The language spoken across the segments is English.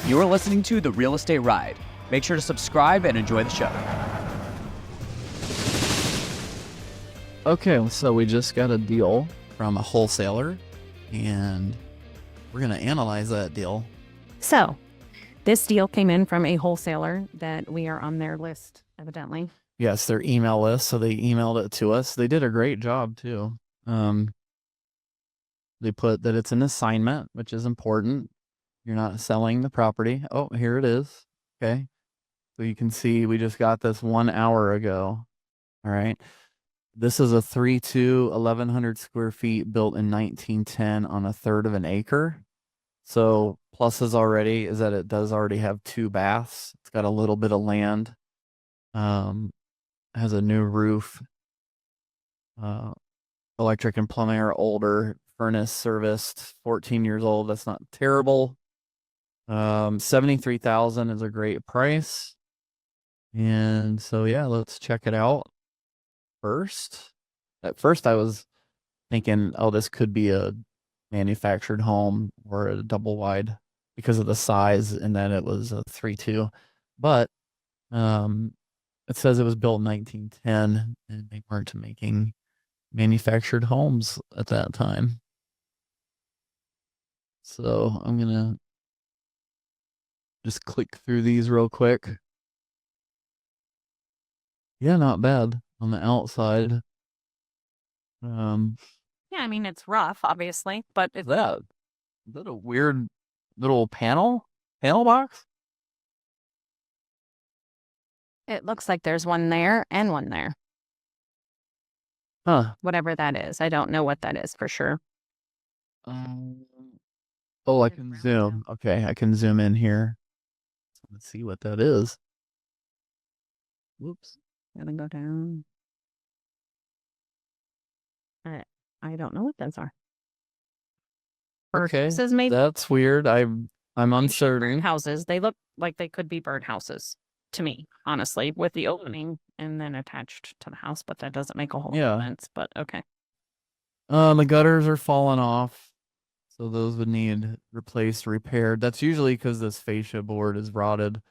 You are listening to The Real Estate Ride. Make sure to subscribe and enjoy the show. Okay, so we just got a deal from a wholesaler, and we're going to analyze that deal. So, this deal came in from a wholesaler that we are on their list, evidently. Yes, their email list, so they emailed it to us. They did a great job, too. They put that it's an assignment, which is important. You're not selling the property. Oh, here it is. Okay. So you can see we just got this 1 hour ago. All right. This is a 3-2, 1,100 square feet built in 1910 on a third of an acre. So pluses already is that it does already have 2 baths. It's got a little bit of land. Has a new roof. Electric and plumbing are older. Furnace serviced, 14 years old. That's not terrible. 73,000 is a great price. And so yeah, let's check it out first. At first I was thinking, oh, this could be a manufactured home or a double wide because of the size, and then it was a 3-2. But it says it was built in 1910 and they weren't making manufactured homes at that time. So I'm gonna just click through these real quick. Yeah, not bad on the outside. Yeah, I mean, it's rough, obviously, but Is that a weird little panel box? it looks like there's one there and one there. Huh. Whatever that is. I don't know what that is for sure. Oh, I can zoom. Okay, I can zoom in here. Let's see what that is. Whoops. Gotta go down. I don't know what those are. Okay, Birdhouses, maybe? that's weird. I'm uncertain. Houses. They look like they could be birdhouses to me, honestly, with the opening and then attached to the house, but that doesn't make a whole lot of sense, but okay. The gutters are falling off, so those would need replaced, repaired. That's usually because this fascia board is rotted.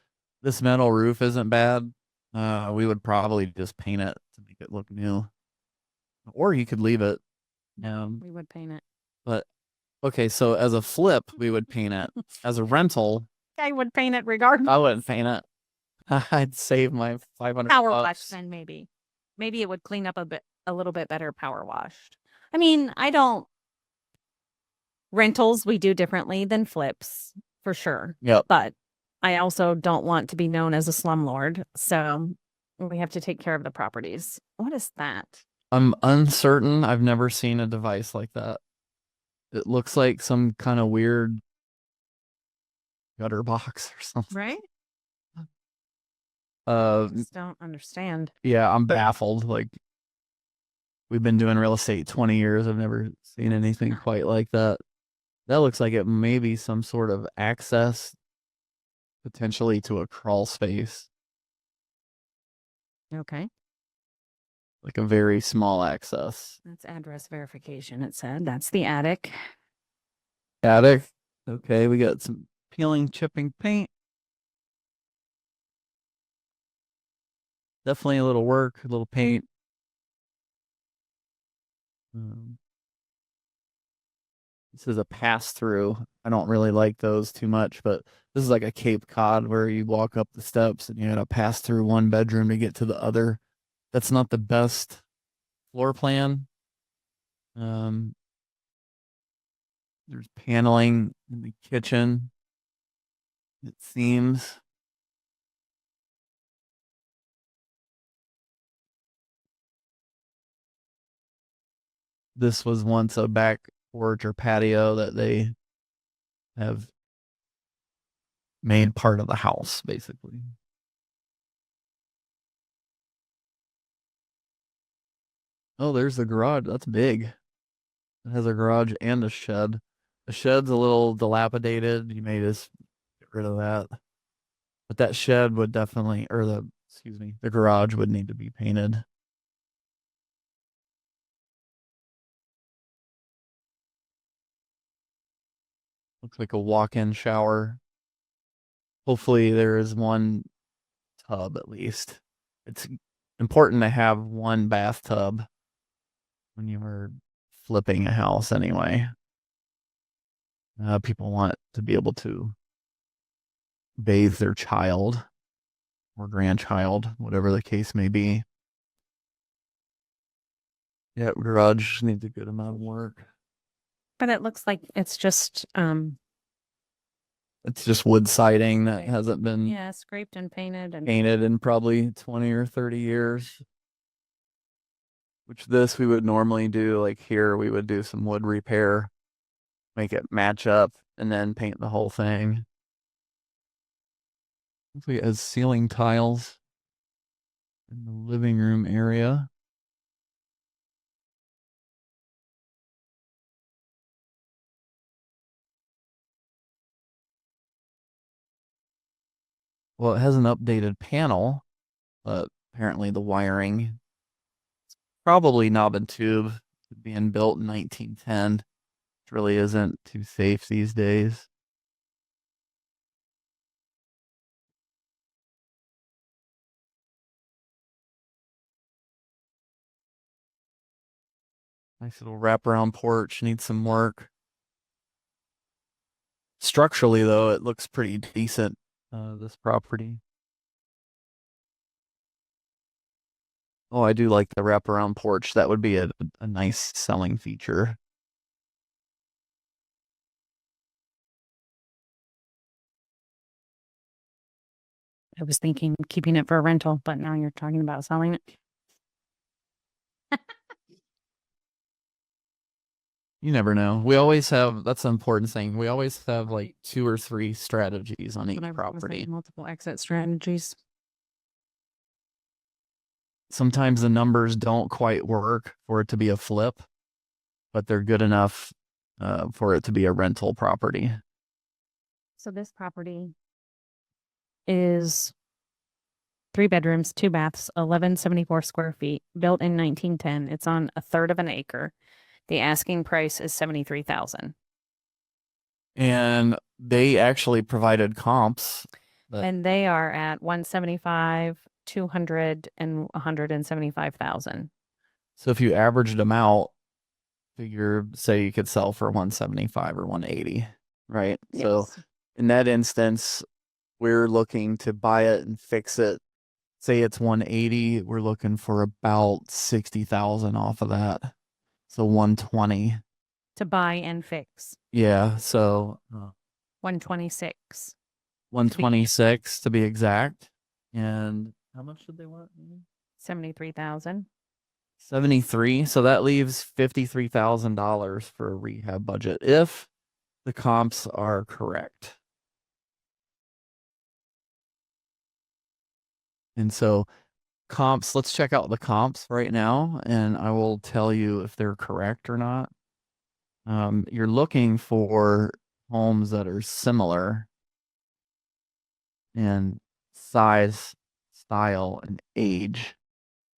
This metal roof isn't bad. We would probably just paint it to make it look new, or you could leave it. We would paint it. But okay, so as a flip, we would paint it. As a rental, I would paint it regardless. I wouldn't paint it. I'd save my 500 Power bucks. wash, then maybe it would clean up a little bit better power washed. I mean, rentals we do differently than flips for sure. Yep. But I also don't want to be known as a slumlord, so we have to take care of the properties. What is that? I'm uncertain. I've never seen a device like that. It looks like some kind of weird gutter box or something. Right? I just don't understand. Yeah, I'm baffled. Like, we've been doing real estate 20 years. I've never seen anything quite like that. That looks like it may be some sort of access potentially to a crawl space. Okay. Like a very small access. That's address verification, it said. That's the attic. Attic. Okay, we got some peeling, chipping paint. Definitely a little work, a little paint. This is a pass-through. I don't really like those too much, but this is like a Cape Cod where you walk up the steps and you gotta pass through one bedroom to get to the other. That's not the best floor plan. There's paneling in the kitchen, it seems. This was once a back porch or patio that they have made part of the house, basically. Oh, there's the garage. That's big. It has a garage and a shed. The shed's a little dilapidated. You may just get rid of that. But that shed would definitely, or the garage would need to be painted. Looks like a walk-in shower. hopefully there is one tub at least. It's important to have one bathtub when you are flipping a house anyway. People want to be able to bathe their child or grandchild, whatever the case may be. Yeah, garage needs a good amount of work. But it looks like it's just It's just wood siding that Right. hasn't been yeah, scraped and painted and painted in probably 20 or 30 years. Which this we would normally do, like here we would do some wood repair, make it match up, and then paint the whole thing. Hopefully it has ceiling tiles in the living room area. Well, it has an updated panel, but apparently the wiring probably knob and tube, being built in 1910, which really isn't too safe these days. Nice little wraparound porch, needs some work. Structurally, though, it looks pretty decent, this property. Oh, I do like the wraparound porch. That would be a nice selling feature. I was thinking keeping it for a rental, but now you're talking about selling it. You never know. We always have, that's an important thing. We always have like 2 or 3 strategies on each But I was gonna say property. multiple exit strategies. Sometimes the numbers don't quite work for it to be a flip, but they're good enough for it to be a rental property. So this property is 3 bedrooms, 2 baths, 1174 square feet, built in 1910. It's on a third of an acre. The asking price is 73,000. And they actually provided comps. And they are at 175, 200, and 175,000. So if you averaged them out, figure say you could sell for 175 or 180, right? Yes. So in that instance, we're looking to buy it and fix it. Say it's 180, we're looking for about 60,000 off of that. So 120. To buy and fix. Yeah, so 126. 126 to be exact. And how much did they want? 73,000. 73. So that leaves $53,000 for a rehab budget if the comps are correct. And so comps, let's check out the comps right now, and I will tell you if they're correct or not. You're looking for homes that are similar in size, style, and age,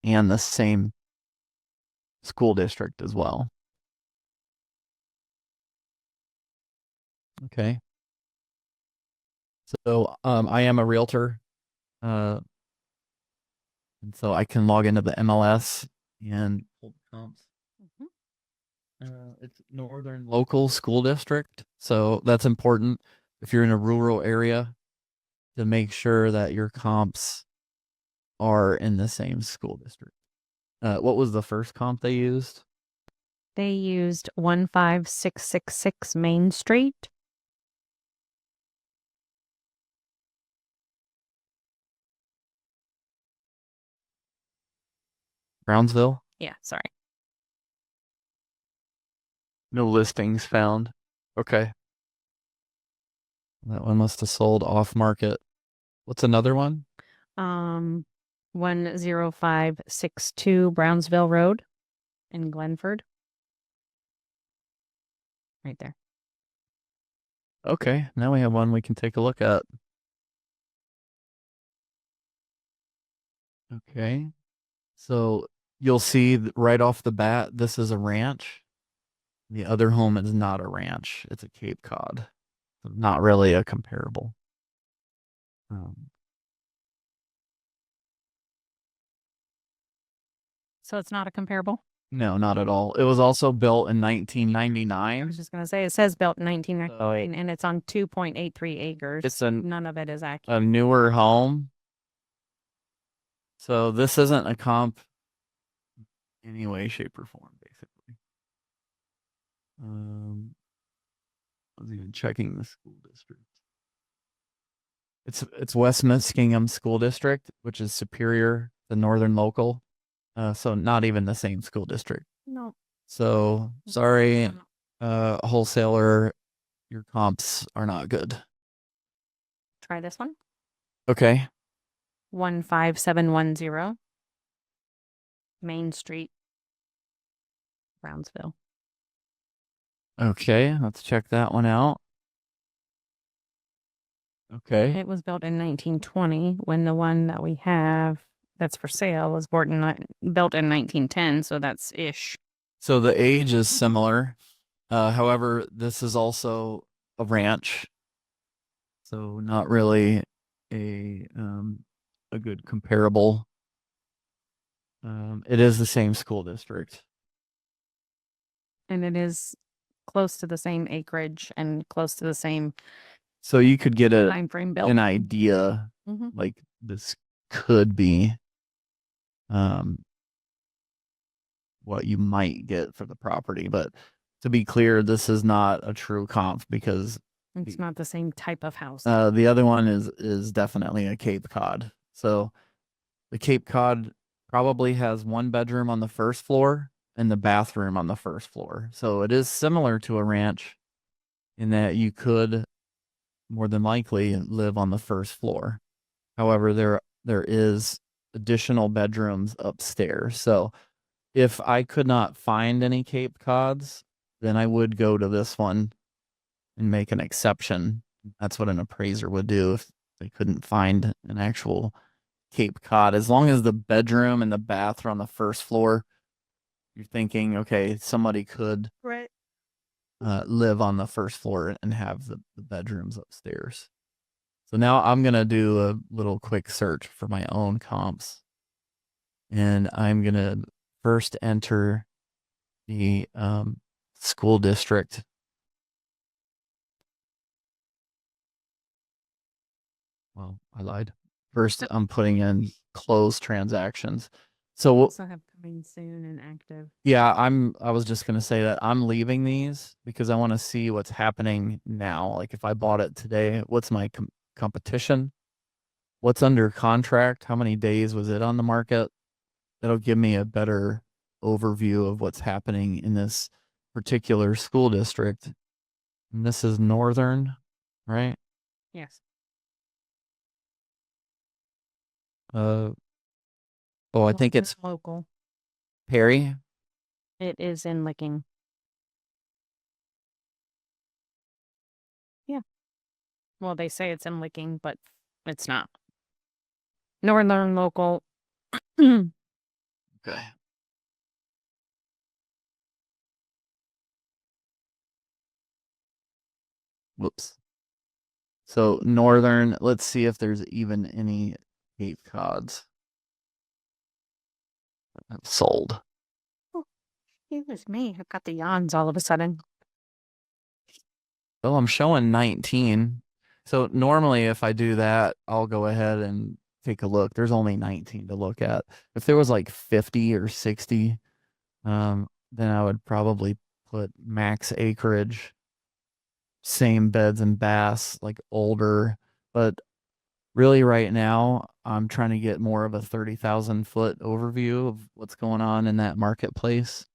and the same school district as well. Okay. So I am a realtor. And so I can log into the MLS and pull the comps. It's Northern Local School District, so that's important if you're in a rural area to make sure that your comps are in the same school district. What was the first comp they used? They used 15666 Main Street. Brownsville? Yeah, sorry. No listings found. Okay. That one must have sold off market. What's another one? 10562 Brownsville Road in Glenford. Right there. Okay, now we have one we can take a look at. Okay. So you'll see right off the bat, this is a ranch. The other home is not a ranch. It's a Cape Cod. Not really a comparable. So it's not a comparable? No, not at all. It was also built in I 1999. was just going to say, it says built in 1999 and it's on 2.83 acres. It's None of it is accurate. a newer home. So this isn't a comp in any way, shape, or form, basically. I was even checking the school district. It's West Muskingum School District, which is Superior, the northern local. So not even the same school district. No. So sorry, wholesaler, your comps are not good. Try this one. Okay. 15710 Main Street, Brownsville. Okay, let's check that one out. Okay. It was built in 1920 when the one that we have that's for sale was built in 1910, so that's ish. So the age is similar. However, this is also a ranch. So not really a good comparable. It is the same school district. And it is close to the same acreage and close to the same So you could get time frame built. an idea like this could be what you might get for the property, but to be clear, this is not a true comp because It's not the same type of house. the other one is definitely a Cape Cod. So the Cape Cod probably has one bedroom on the first floor and the bathroom on the first floor. So it is similar to a ranch in that you could more than likely live on the first floor. However, there is additional bedrooms upstairs. So if I could not find any Cape Cods, then I would go to this one and make an exception. That's what an appraiser would do if they couldn't find an actual Cape Cod. As long as the bedroom and the bath are on the first floor, you're thinking, okay, somebody could live on the first floor and have the bedrooms upstairs. So now I'm going to do a little quick search for my own comps. And I'm going to first enter the school district. Well, I lied. First, I'm putting in closed transactions. So We also have coming soon and active. yeah, I was just going to say that I'm leaving these because I want to see what's happening now. Like if I bought it today, what's my competition? What's under contract? How many days was it on the market? That'll give me a better overview of what's happening in this particular school district. And this is Northern, right? Yes. I think it's local. Perry. It is in Licking. Yeah. Well, they say it's in Licking, but it's not. Northern local. Okay. Whoops. So Northern, let's see if there's even any Cape Cods sold. Oh, it was me. I've got the yawns all of a sudden. Well, I'm showing 19. So normally if I do that, I'll go ahead and take a look. There's only 19 to look at. If there was like 50 or 60, then I would probably put max acreage, same beds and baths, like older. But really right now, I'm trying to get more of a 30,000 foot overview of what's going on in that marketplace.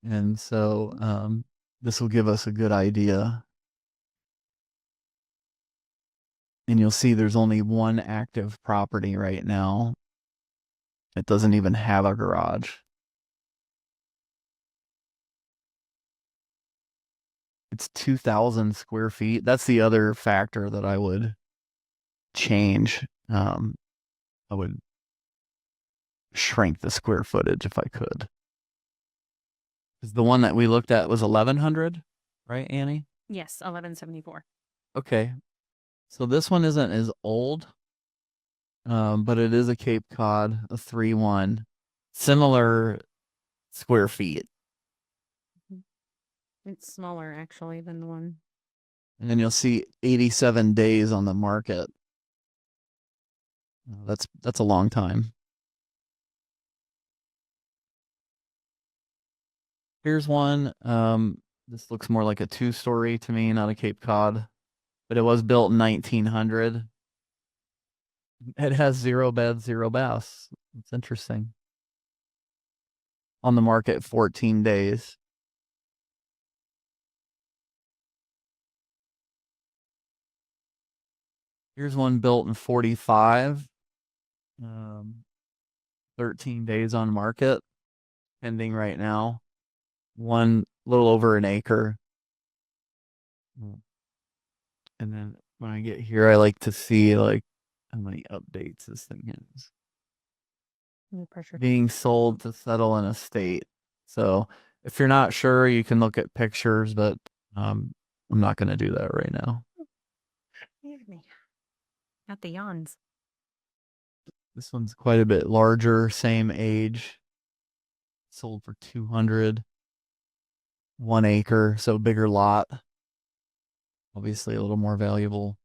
And so this will give us a good idea. And you'll see there's only one active property right now. It doesn't even have a garage. It's 2,000 square feet. That's the other factor that I would change. I would shrink the square footage if I could. Because the one that we looked at was 1,100, right, Annie? Yes, 1174. Okay. So this one isn't as old, but it is a Cape Cod, a 3-1, similar square feet. It's smaller actually than the one. And then you'll see 87 days on the market. That's a long time. Here's one. This looks more like a 2-story to me, not a Cape Cod, but it was built in 1900. It has 0 beds, 0 baths. It's interesting. On the market 14 days. Here's one built in 45. 13 days on market, pending right now. One little over an acre. And then when I get here, I like to see like how many updates this thing has. No pressure. Being sold to settle an estate. So if you're not sure, you can look at pictures, but I'm not going to do that right now. Excuse me. Not the yawns. This one's quite a bit larger, same age. Sold for 200. 1 acre, so bigger lot. Obviously a little more valuable.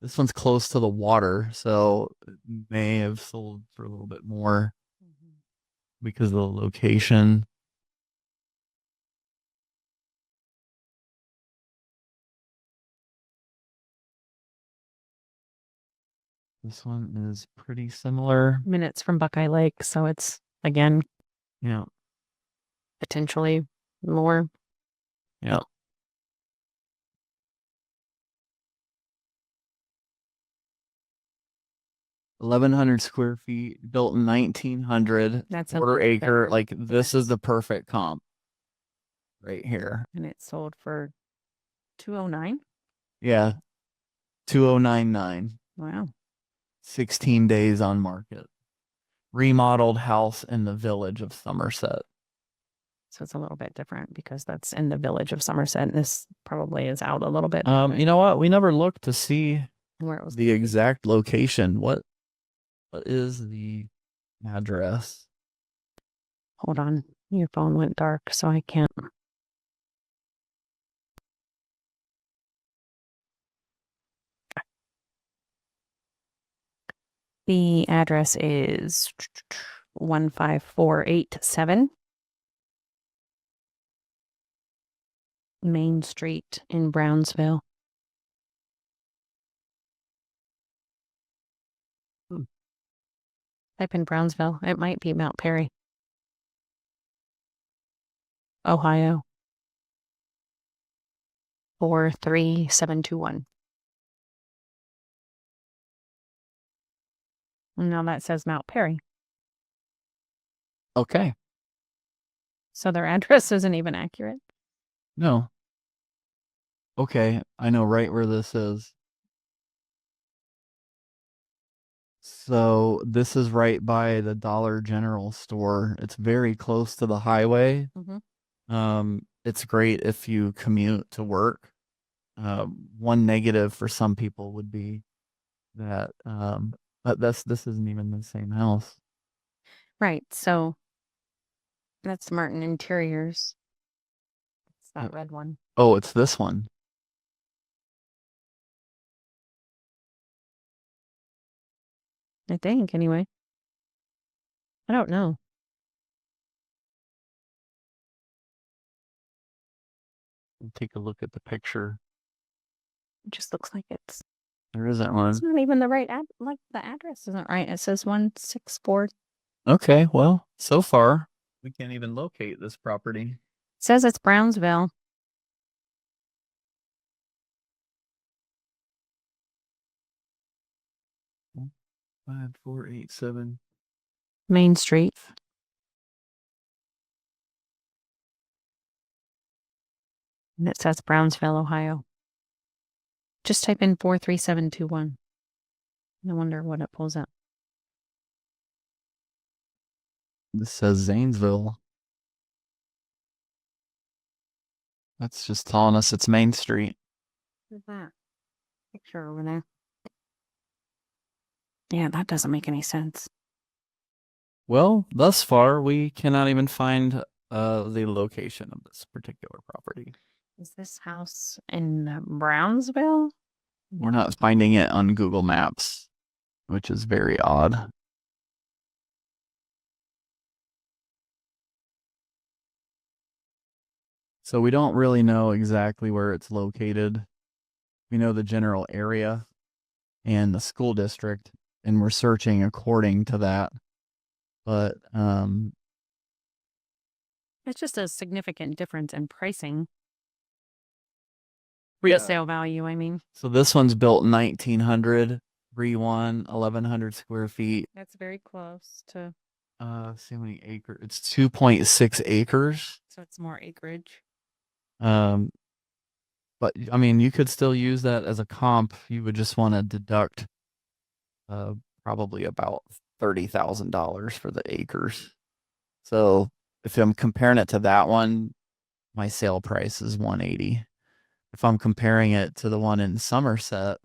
This one's close to the water, so it may have sold for a little bit more because of the location. This one is pretty similar. Minutes from Buckeye Lake, so it's again Yeah. potentially more. Yeah. 1,100 square feet, built in 1900. That's a quarter lot acre. better. Like this is Yes. the perfect comp right here. And it sold for 209. Yeah. 2099. Wow. 16 days on market. Remodeled house in the village of Somerset. So it's a little bit different because that's in the village of Somerset. And this probably is out a little bit. You know what? We never looked to see Where it was the exact location. What is the address? Hold on. Your phone went dark, so I can't. The address is 15487 Main Street in Brownsville. Type in Brownsville. It might be Mount Perry, Ohio. 43721. Now that says Mount Perry. Okay. So their address isn't even accurate. No. Okay, I know right where this is. So this is right by the Dollar General store. It's very close to the highway. It's great if you commute to work. One negative for some people would be that but this isn't even the same house. Right. So that's Martin Interiors. It's that red one. Oh, it's this one. I think, anyway. I don't know. Take a look at the picture. It just looks like it's There isn't one. not even the right like the address isn't right. It says 164. Okay, well, so far we can't even locate this property. It says it's Brownsville. Oh, 5487 Main Street. And it says Brownsville, Ohio. Just type in 43721. I wonder what it pulls up. This says Zanesville. That's just telling us it's Main Street. What's that picture over there? Yeah, that doesn't make any sense. Well, thus far, we cannot even find the location of this particular property. Is this house in Brownsville? We're not finding it on Google Maps, which is very odd. So we don't really know exactly where it's located. We know the general area and the school district, and we're searching according to that. But It's just a significant difference in pricing. Yeah. Resale value, I mean. So this one's built in 1900, Re1, 1100 square feet. That's very close to. See how many acres? It's 2.6 acres. So it's more acreage. But I mean, you could still use that as a comp. You would just want to deduct probably about $30,000 for the acres. So if I'm comparing it to that one, my sale price is $180. If I'm comparing it to the one in Somerset,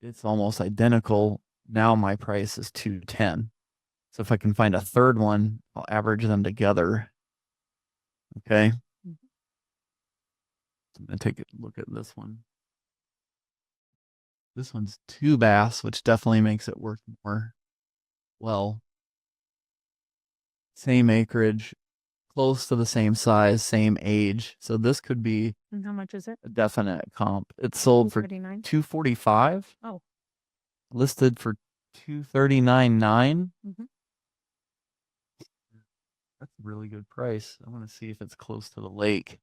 it's almost identical. Now my price is $210. So if I can find a third one, I'll average them together. Okay. Mhm. I'm going to take a look at this one. This one's 2 baths, which definitely makes it worth more. Well, same acreage, close to the same size, same age. So this could be And how much is it? a definite comp. It's sold for $239. $245. Oh. Listed for $239.9. Mhm. That's a really good price. I want to see if it's close to the lake.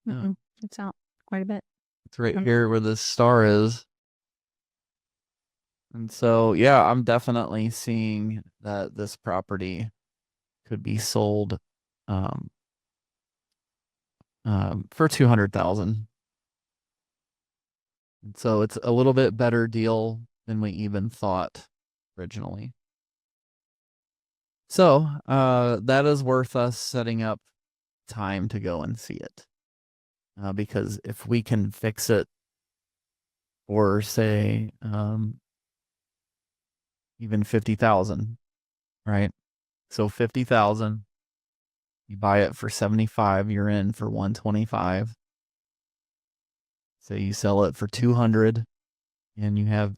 No. Mm-mm. It's out quite a bit. It's right here where the star is. And so, yeah, I'm definitely seeing that this property could be sold for $200,000. And so it's a little bit better deal than we even thought originally. So that is worth us setting up time to go and see it. Because if we can fix it for, say, even 50,000, right? So 50,000, you buy it for 75, you're in for 125. Say you sell it for 200 and you have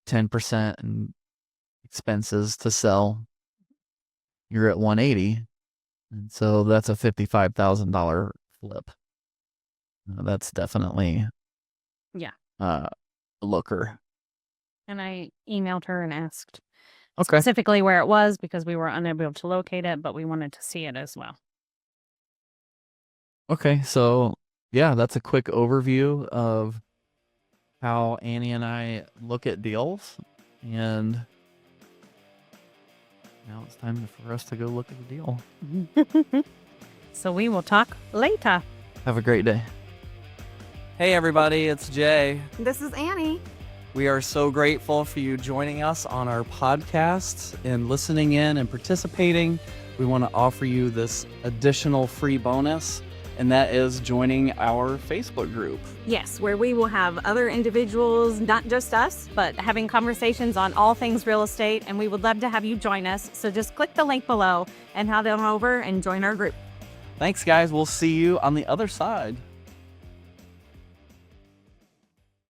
10% in expenses to sell, you're at 180. And so that's a $55,000 flip. That's definitely a looker. And I emailed her and asked Okay. specifically where it was because we were unable to locate it, but we wanted to see it as well. Okay, so yeah, that's a quick overview of how Annie and I look at deals. And now it's time for us to go look at the deal. So we will talk later. Have a great day. Hey everybody, it's Jay. This is Annie. We are so grateful for you joining us on our podcast and listening in and participating. We want to offer you this additional free bonus, and that is joining our Facebook group. Yes, where we will have other individuals, not just us, But having conversations on all things real estate, and we would love to have you join us. So just click the link below and head on over and join our group. Thanks guys, we'll see you on the other side.